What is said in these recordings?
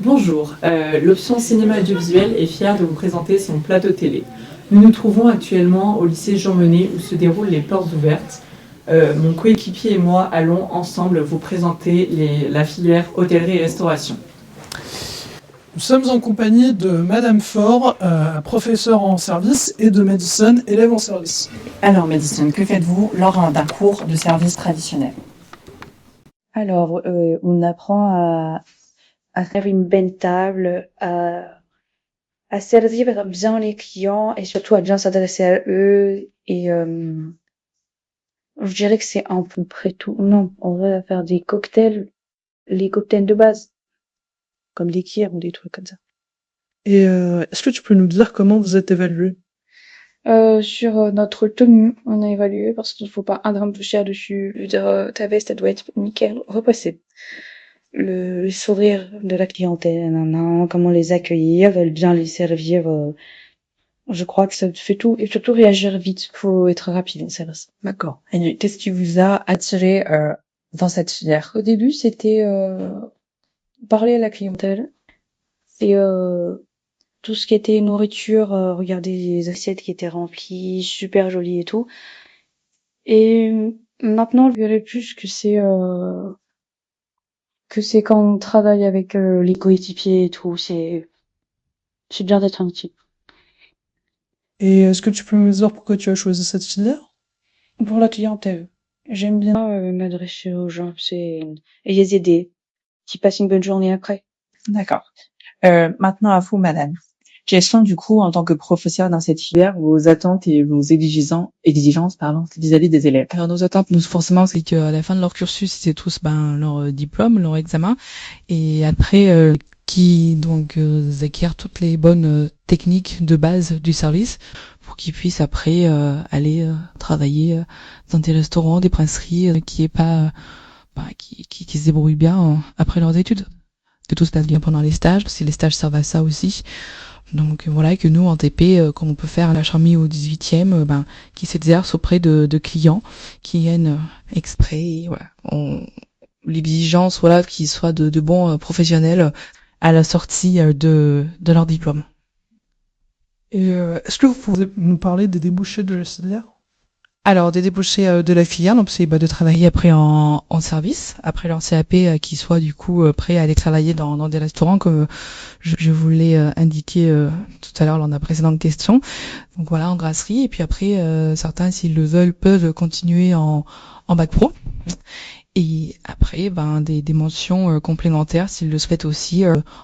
Bonjour, l'option cinéma audiovisuel est fière de vous présenter son plateau télé. Nous nous trouvons actuellement au lycée Jean Monnet où se déroulent les portes ouvertes. Mon coéquipier et moi allons ensemble vous présenter la filière hôtellerie et restauration. Nous sommes en compagnie de Madame Faure, professeure en service, et de Madison, élève en service. Alors, Madison, que faites-vous lors d'un cours de service traditionnel? Alors, on apprend à faire une belle table, à servir bien les clients et surtout à bien s'adresser à eux. Et je dirais que c'est à peu près tout. Non, on va faire des cocktails, les cocktails de base, comme des kirs ou des trucs comme ça. Et est-ce que tu peux nous dire comment vous êtes évalué? Sur notre tenue, on a évalué parce qu'il ne faut pas un gramme de chair dessus. Je veux dire, ta veste, elle doit être nickel repassée. Le sourire de la clientèle, comment les accueillir, bien les servir. Je crois que ça fait tout et surtout réagir vite. Faut être rapide en service. D'accord. Et qu'est-ce qui vous a attiré dans cette filière? Au début, c'était parler à la clientèle et tout ce qui était nourriture, regarder les assiettes qui étaient remplies, super jolies et tout. Et maintenant, je verrais plus que c'est quand on travaille avec les coéquipiers et tout, c'est bien d'être un petit. Et est-ce que tu peux me dire pourquoi tu as choisi cette filière? Pour la clientèle, j'aime bien m'adresser aux gens, et les aider, qui passent une bonne journée après. D'accord. Maintenant à vous, madame. Quelles sont, du coup, en tant que professeur dans cette filière, vos attentes et vos exigences, vis-à-vis des élèves? Alors nos attentes, nous forcément, c'est qu'à la fin de leur cursus, ils aient tous leur diplôme, leur examen, et après qui donc acquièrent toutes les bonnes techniques de base du service pour qu'ils puissent après aller travailler dans des restaurants, des brasseries, qui est pas qui se débrouillent bien après leurs études. Que tout se passe bien pendant les stages, si les stages servent à ça aussi. Donc voilà, que nous en TP, comme on peut faire à la Charmille au 18e, qui s'exerce auprès de clients qui viennent exprès, et voilà, l'exigence voilà qu'ils soient de bons professionnels à la sortie de leur diplôme. Et est-ce que vous pouvez nous parler des débouchés de la filière? Alors, des débouchés de la filière, donc c'est de travailler après en service, après leur CAP, qui soit du coup prêt à aller travailler dans des restaurants, comme je vous l'ai indiqué tout à l'heure lors de la précédente question. Donc voilà, en brasserie, et puis après, certains, s'ils le veulent, peuvent continuer en bac pro. Et après, des mentions complémentaires, s'ils le souhaitent aussi,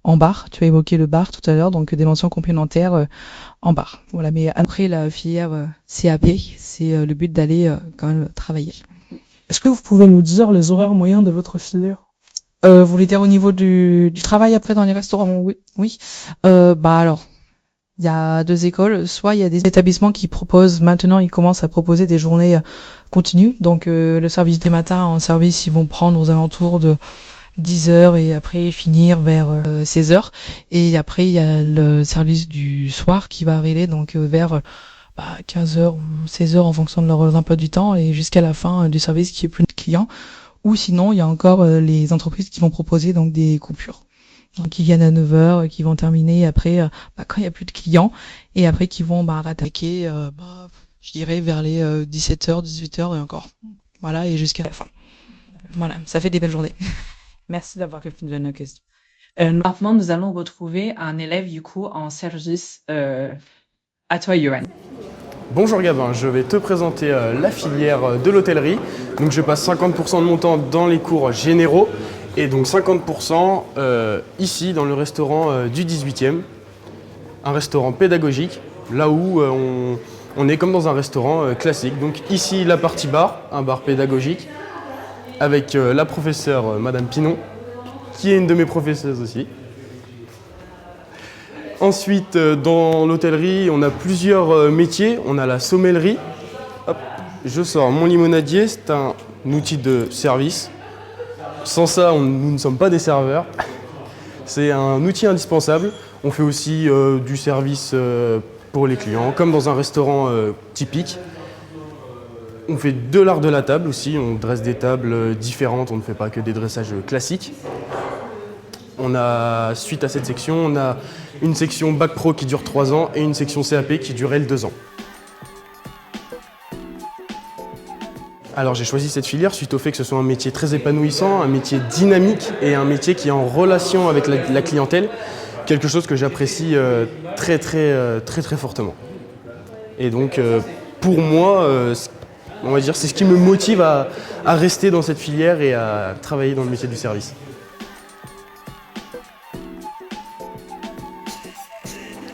en bar. Tu as évoqué le bar tout à l'heure, donc des mentions complémentaires en bar. Voilà, mais après la filière CAP, c'est le but d'aller quand même travailler. Est-ce que vous pouvez nous dire les horaires moyens de votre filière? Vous voulez dire au niveau du travail après dans les restaurants? Oui. Alors, il y a deux écoles. Soit il y a des établissements qui proposent, maintenant ils commencent à proposer des journées continues. Donc le service des matins en service, ils vont prendre aux alentours de 10 heures et après finir vers 16 heures. Et après il y a le service du soir qui va arriver donc vers 15 heures ou 16 heures en fonction de leur emploi du temps et jusqu'à la fin du service qui est plus de clients. Ou sinon il y a encore les entreprises qui vont proposer donc des coupures. Donc qui viennent à 9 heures, qui vont terminer après quand il y a plus de clients et après qui vont rattaquer je dirais vers les 17 heures, 18 heures et encore. Voilà, et jusqu'à la fin. Voilà, ça fait des belles journées. Merci d'avoir répondu à nos questions. Maintenant, nous allons retrouver un élève, du coup, en service. À toi, Johan. Bonjour Gabin, je vais te présenter la filière de l'hôtellerie. Donc je passe 50% de mon temps dans les cours généraux et donc 50% ici dans le restaurant du 18e. Un restaurant pédagogique, là où on est comme dans un restaurant classique. Donc ici la partie bar, un bar pédagogique avec la professeure Madame Pinon, qui est une de mes professeuses aussi. Ensuite, dans l'hôtellerie, on a plusieurs métiers. On a la sommellerie. Hop, je sors mon limonadier, c'est un outil de service. Sans ça, nous ne sommes pas des serveurs. C'est un outil indispensable. On fait aussi du service pour les clients, comme dans un restaurant typique. On fait de l'art de la table aussi. On dresse des tables différentes. On ne fait pas que des dressages classiques. suite à cette section, on a une section Bac Pro qui dure 3 ans et une section CAP qui dure, elle, 2 ans. Alors j'ai choisi cette filière suite au fait que ce soit un métier très épanouissant, un métier dynamique et un métier qui est en relation avec la clientèle, quelque chose que j'apprécie très fortement. Et donc pour moi, on va dire, c'est ce qui me motive à rester dans cette filière et à travailler dans le métier du service.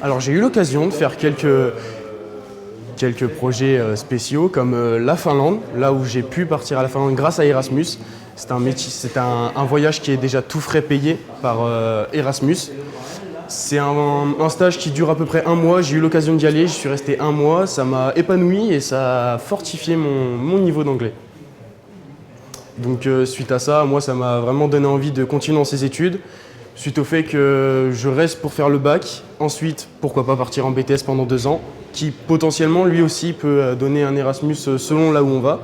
Alors j'ai eu l'occasion de faire quelques projets spéciaux comme la Finlande, là où j'ai pu partir à la Finlande grâce à Erasmus. C'est un voyage qui est déjà tout frais payé par Erasmus. C'est un stage qui dure à peu près 1 mois, j'ai eu l'occasion d'y aller, j'y suis resté 1 mois, ça m'a épanoui et ça a fortifié mon niveau d'anglais. Donc suite à ça, moi ça m'a vraiment donné envie de continuer dans ces études, suite au fait que je reste pour faire le bac, ensuite pourquoi pas partir en BTS pendant 2 ans, qui potentiellement lui aussi peut donner un Erasmus selon là où on va,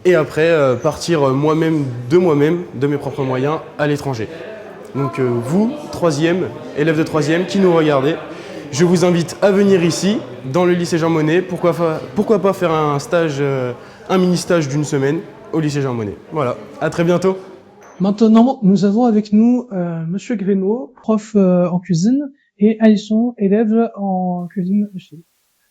et après partir moi-même, de mes propres moyens, à l'étranger. Donc vous, élèves de 3e qui nous regardez, je vous invite à venir ici, dans le lycée Jean Monnet. Pourquoi pas faire un stage, un mini-stage d'1 semaine au lycée Jean Monnet. Voilà, à très bientôt. Maintenant, nous avons avec nous Monsieur Grénaud, prof en cuisine, et Alisson, élève en cuisine aussi.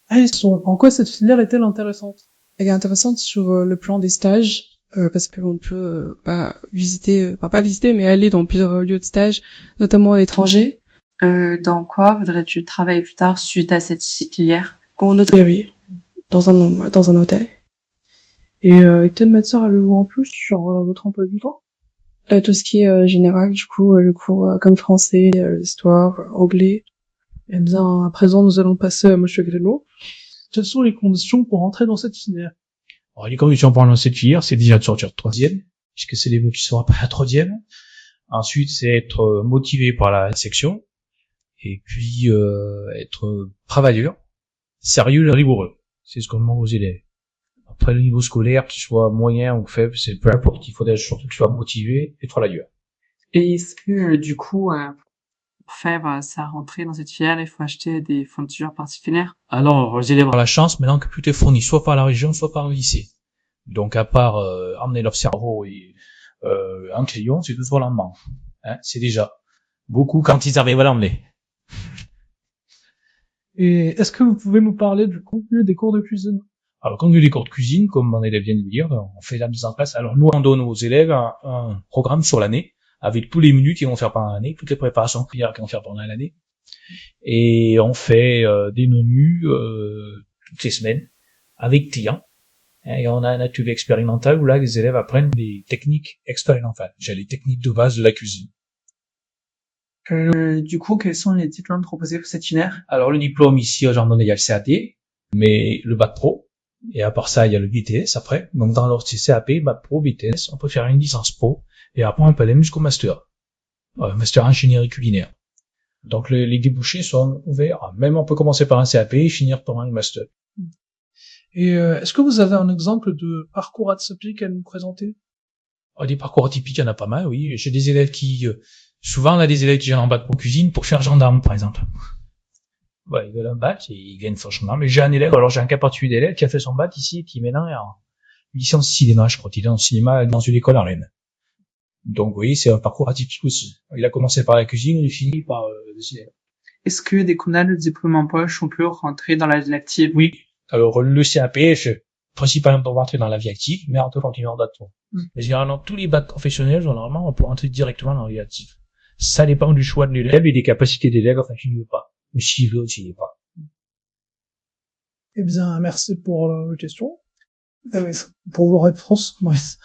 Alisson, en quoi cette filière est-elle intéressante? Elle est intéressante sur le plan des stages, parce qu'on peut pas visiter, mais aller dans plusieurs lieux de stage, notamment à l'étranger. Dans quoi voudrais-tu travailler plus tard suite à cette filière? En hôtellerie, dans un hôtel. Et quelle matière avez-vous en plus sur votre emploi du temps? Tout ce qui est général, du coup, le cours comme français, histoire, anglais. Eh bien, à présent, nous allons passer à Monsieur Grénaud. Quelles sont les conditions pour entrer dans cette filière? Alors, les conditions pour entrer dans cette filière, c'est déjà de sortir de 3e, puisque c'est les mots qui seront après la 3e. Ensuite, c'est être motivé par la section. Et puis, être travailleur, sérieux et rigoureux. C'est ce qu'on demande aux élèves. Après, le niveau scolaire, qu'il soit moyen ou faible, c'est peu importe. Il faudrait surtout que tu sois motivé et travailleur. Et est-ce que, du coup, pour faire sa rentrée dans cette filière, il faut acheter des fournitures particulières? Alors, les élèves ont la chance maintenant que tout est fourni, soit par la région, soit par le lycée. Donc, à part emmener leur cerveau et un crayon, c'est tout sur l'emmener. Hein, c'est déjà beaucoup quand ils arrivent à l'emmener. Et est-ce que vous pouvez nous parler du contenu des cours de cuisine? Alors, quand on a des cours de cuisine, comme mon élève vient de le dire, on fait la mise en place. Alors, nous, on donne aux élèves un programme sur l'année, avec tous les menus qu'ils vont faire pendant l'année, toutes les préparations cuillères qu'ils vont faire pendant l'année. Et on fait des menus toutes les semaines, avec clients. Et on a un atelier expérimental où là, les élèves apprennent des techniques expérimentales. J'ai les techniques de base de la cuisine. Du coup, quels sont les diplômes proposés pour cette filière? Alors, le diplôme ici, à Jean Monnet, il y a le CAP, mais le Bac Pro. Et à part ça, il y a le BTS après. Donc, dans leur CAP, Bac Pro, BTS, on peut faire une licence pro. Et après, on peut aller jusqu'au master. Master ingénierie culinaire. Donc, les débouchés sont ouverts. Même on peut commencer par un CAP et finir par un master. Et est-ce que vous avez un exemple de parcours atypique à nous présenter? Des parcours atypiques, il y en a pas mal, oui. J'ai des élèves qui... souvent, on a des élèves qui viennent en bac pro cuisine pour faire gendarme, par exemple. Ouais, ils veulent un bac et ils viennent faire gendarme. Mais j'ai un élève, alors j'ai un cas particulier d'élève qui a fait son bac ici et qui maintenant est en licence cinéma, je crois. Il est en cinéma dans une école à Rennes. Donc, oui, c'est un parcours atypique aussi. Il a commencé par la cuisine, il finit par le cinéma. Est-ce que dès qu'on a le diplôme en poche, on peut rentrer dans la vie active? Oui. Alors, le CAP, principalement pour rentrer dans la vie active, mais on peut continuer en d'autres. Mais généralement, tous les bacs professionnels, généralement, on peut rentrer directement dans la vie active. Ça dépend du choix de l'élève et des capacités de l'élève, enfin, s'il ne veut pas. Mais s'il veut, s'il ne veut pas. Eh bien, merci pour vos questions. Pour vos réponses, Maurice.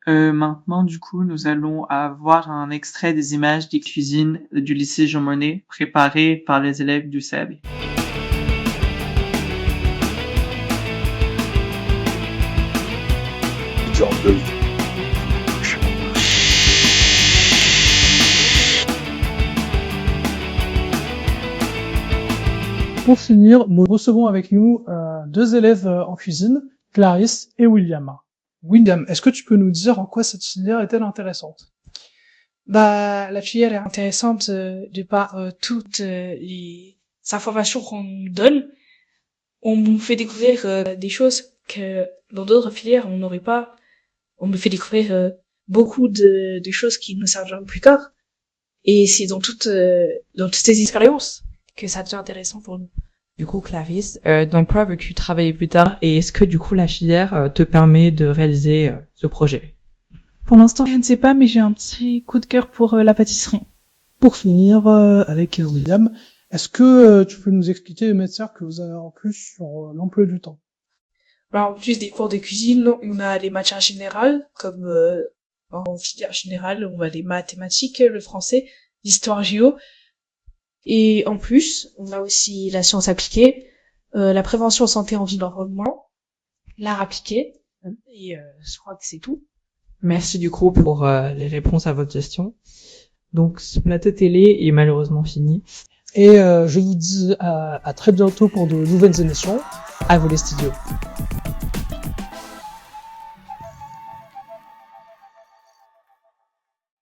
Maintenant, du coup, nous allons avoir un extrait des images des cuisines du lycée Jean Monnet préparées par les élèves du CAB. Pour finir, nous recevons avec nous 2 élèves en cuisine, Clarisse et William. William, est-ce que tu peux nous dire en quoi cette filière est-elle intéressante? Bah, la filière est intéressante de par toutes les informations qu'on nous donne. On nous fait découvrir des choses que dans d'autres filières on n'aurait pas. On nous fait découvrir beaucoup de choses qui nous serviront plus tard. Et c'est dans toutes ces expériences que ça devient intéressant pour nous. Du coup, Clarisse, dans quoi veux-tu travailler plus tard et est-ce que du coup la filière te permet de réaliser ce projet? Pour l'instant, je ne sais pas, mais j'ai un petit coup de cœur pour la pâtisserie. Pour finir, avec William, est-ce que tu peux nous expliquer les matières que vous avez en plus sur l'emploi du temps? En plus des cours de cuisine, on a les matières générales, comme en filière générale, on a les mathématiques, le français, l'histoire géo. Et en plus, on a aussi la science appliquée, la prévention santé environnement, l'art appliqué, et je crois que c'est tout. Merci du coup pour les réponses à votre question. Donc ce plateau télé est malheureusement fini. Et je vous dis à très bientôt pour de nouvelles émissions. À vous les studios.